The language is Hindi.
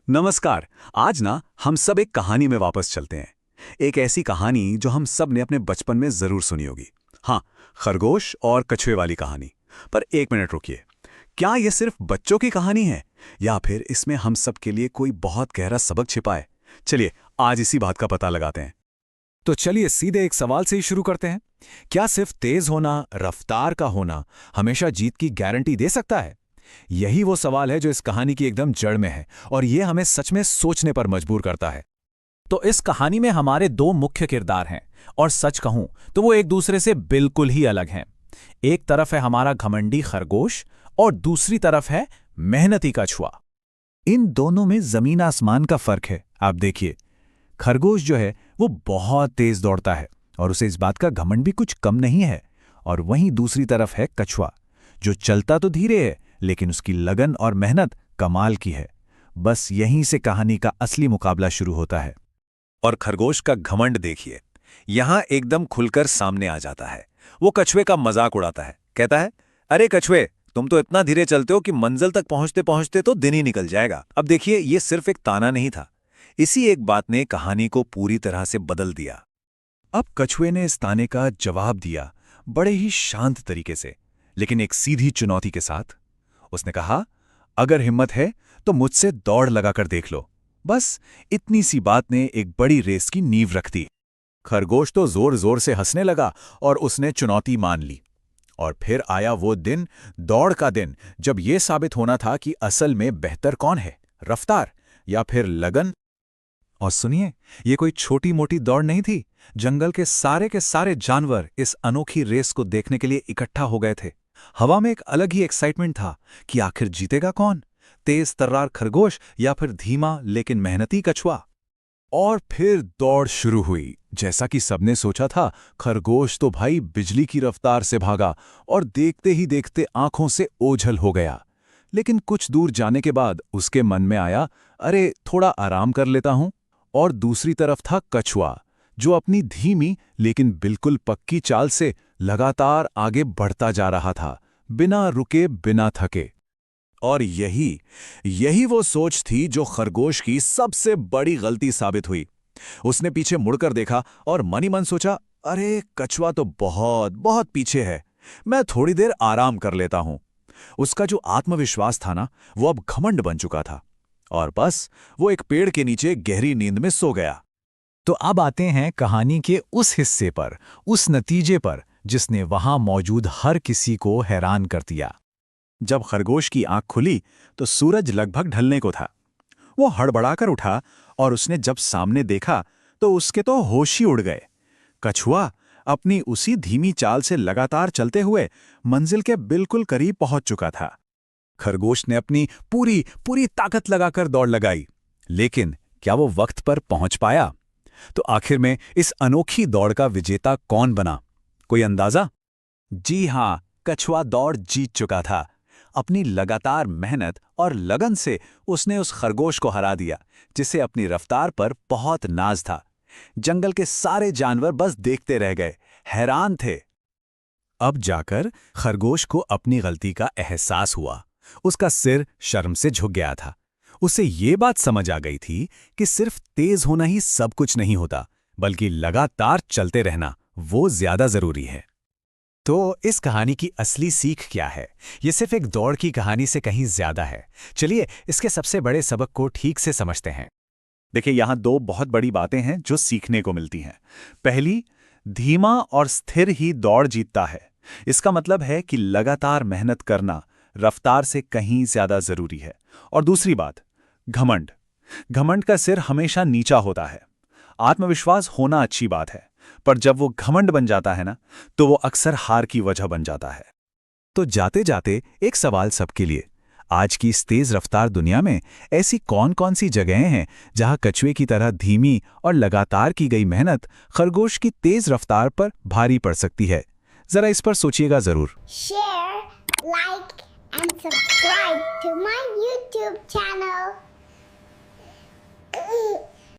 नमस्कार। आज ना हम सब एक कहानी में वापस चलते हैं। एक ऐसी कहानी जो हम सब ने अपने बचपन में जरूर सुनी होगी। हाँ, खरगोश और कछुए वाली कहानी। पर एक मिनट रुकिए, क्या यह सिर्फ बच्चों की कहानी है या फिर इसमें हम सब के लिए कोई बहुत गहरा सबक छिपा है? चलिए आज इसी बात का पता लगाते हैं। तो चलिए सीधे एक सवाल से ही शुरू करते हैं। क्या सिर्फ तेज होना, रफ्तार का होना हमेशा जीत की गारंटी दे सकता है? यही वो सवाल है जो इस कहानी की एकदम जड़ में है और ये हमें सच में सोचने पर मजबूर करता है। तो इस कहानी में हमारे दो मुख्य किरदार हैं और सच कहूं तो वो एक दूसरे से बिल्कुल ही अलग हैं। एक तरफ है हमारा घमंडी खरगोश और दूसरी तरफ है मेहनती कछुआ। इन दोनों में जमीन आसमान का फर्क है। आप देखिए, खरगोश जो है वो बहुत तेज दौड़ता है और उसे इस बात का घमंड भी कुछ कम नहीं है। और वहीं दूसरी तरफ है कछुआ, जो चलता तो धीरे है लेकिन उसकी लगन और मेहनत कमाल की है। बस यहीं से कहानी का असली मुकाबला शुरू होता है। और खरगोश का घमंड देखिए, यहां एकदम खुलकर सामने आ जाता है। वो कछुए का मजाक उड़ाता है, कहता है, अरे कछुए, तुम तो इतना धीरे चलते हो कि मंजिल तक पहुंचते पहुंचते तो दिन ही निकल जाएगा। अब देखिए, ये सिर्फ एक ताना नहीं था, इसी एक बात ने कहानी को पूरी तरह से बदल दिया। अब कछुए ने इस ताने का जवाब दिया बड़े ही शांत तरीके से, लेकिन एक सीधी चुनौती के साथ। उसने कहा, अगर हिम्मत है तो मुझसे दौड़ लगाकर देख लो। बस इतनी सी बात ने एक बड़ी रेस की नींव रख दी। खरगोश तो जोर जोर से हंसने लगा और उसने चुनौती मान ली। और फिर आया वो दिन, दौड़ का दिन, जब यह साबित होना था कि असल में बेहतर कौन है, रफ्तार या फिर लगन। और सुनिए, ये कोई छोटी मोटी दौड़ नहीं थी। जंगल के सारे जानवर इस अनोखी रेस को देखने के लिए इकट्ठा हो गए थे। हवा में एक अलग ही एक्साइटमेंट था कि आखिर जीतेगा कौन, तेज तर्रार खरगोश या फिर धीमा लेकिन मेहनती कछुआ। और फिर दौड़ शुरू हुई। जैसा कि सबने सोचा था, खरगोश तो भाई बिजली की रफ्तार से भागा और देखते ही देखते आंखों से ओझल हो गया। लेकिन कुछ दूर जाने के बाद उसके मन में आया, अरे थोड़ा आराम कर लेता हूं। और दूसरी तरफ था कछुआ, जो अपनी धीमी लेकिन बिल्कुल पक्की चाल से लगातार आगे बढ़ता जा रहा था, बिना रुके बिना थके। और यही वो सोच थी जो खरगोश की सबसे बड़ी गलती साबित हुई। उसने पीछे मुड़कर देखा और मन ही मन सोचा, अरे कछुआ तो बहुत बहुत पीछे है, मैं थोड़ी देर आराम कर लेता हूं। उसका जो आत्मविश्वास था ना, वो अब घमंड बन चुका था। और बस वो एक पेड़ के नीचे गहरी नींद में सो गया। तो अब आते हैं कहानी के उस हिस्से पर, उस नतीजे पर जिसने वहां मौजूद हर किसी को हैरान कर दिया। जब खरगोश की आंख खुली तो सूरज लगभग ढलने को था। वो हड़बड़ाकर उठा और उसने जब सामने देखा तो उसके तो होश ही उड़ गए। कछुआ अपनी उसी धीमी चाल से लगातार चलते हुए मंजिल के बिल्कुल करीब पहुंच चुका था। खरगोश ने अपनी पूरी पूरी ताकत लगाकर दौड़ लगाई, लेकिन क्या वो वक्त पर पहुंच पाया? तो आखिर में इस अनोखी दौड़ का विजेता कौन बना? कोई अंदाजा? जी हां, कछुआ दौड़ जीत चुका था। अपनी लगातार मेहनत और लगन से उसने उस खरगोश को हरा दिया, जिसे अपनी रफ्तार पर बहुत नाज था। जंगल के सारे जानवर बस देखते रह गए, हैरान थे। अब जाकर खरगोश को अपनी गलती का एहसास हुआ। उसका सिर शर्म से झुक गया था। उसे ये बात समझ आ गई थी कि सिर्फ तेज होना ही सब कुछ नहीं होता, बल्कि लगातार चलते रहना वो ज्यादा जरूरी है। तो इस कहानी की असली सीख क्या है? ये सिर्फ एक दौड़ की कहानी से कहीं ज्यादा है। चलिए इसके सबसे बड़े सबक को ठीक से समझते हैं। देखिए, यहां दो बहुत बड़ी बातें हैं जो सीखने को मिलती हैं। पहली, धीमा और स्थिर ही दौड़ जीतता है। इसका मतलब है कि लगातार मेहनत करना रफ्तार से कहीं ज्यादा जरूरी है। और दूसरी बात, घमंड। घमंड का सिर हमेशा नीचा होता है। आत्मविश्वास होना अच्छी बात है, पर जब वो घमंड बन जाता है ना, तो वो अक्सर हार की वजह बन जाता है। तो जाते जाते एक सवाल सबके लिए, आज की इस तेज रफ्तार दुनिया में ऐसी कौन कौन सी जगहें हैं जहां कछुए की तरह धीमी और लगातार की गई मेहनत खरगोश की तेज रफ्तार पर भारी पड़ सकती है? जरा इस पर सोचिएगा जरूर। Share, like and subscribe to my YouTube channel.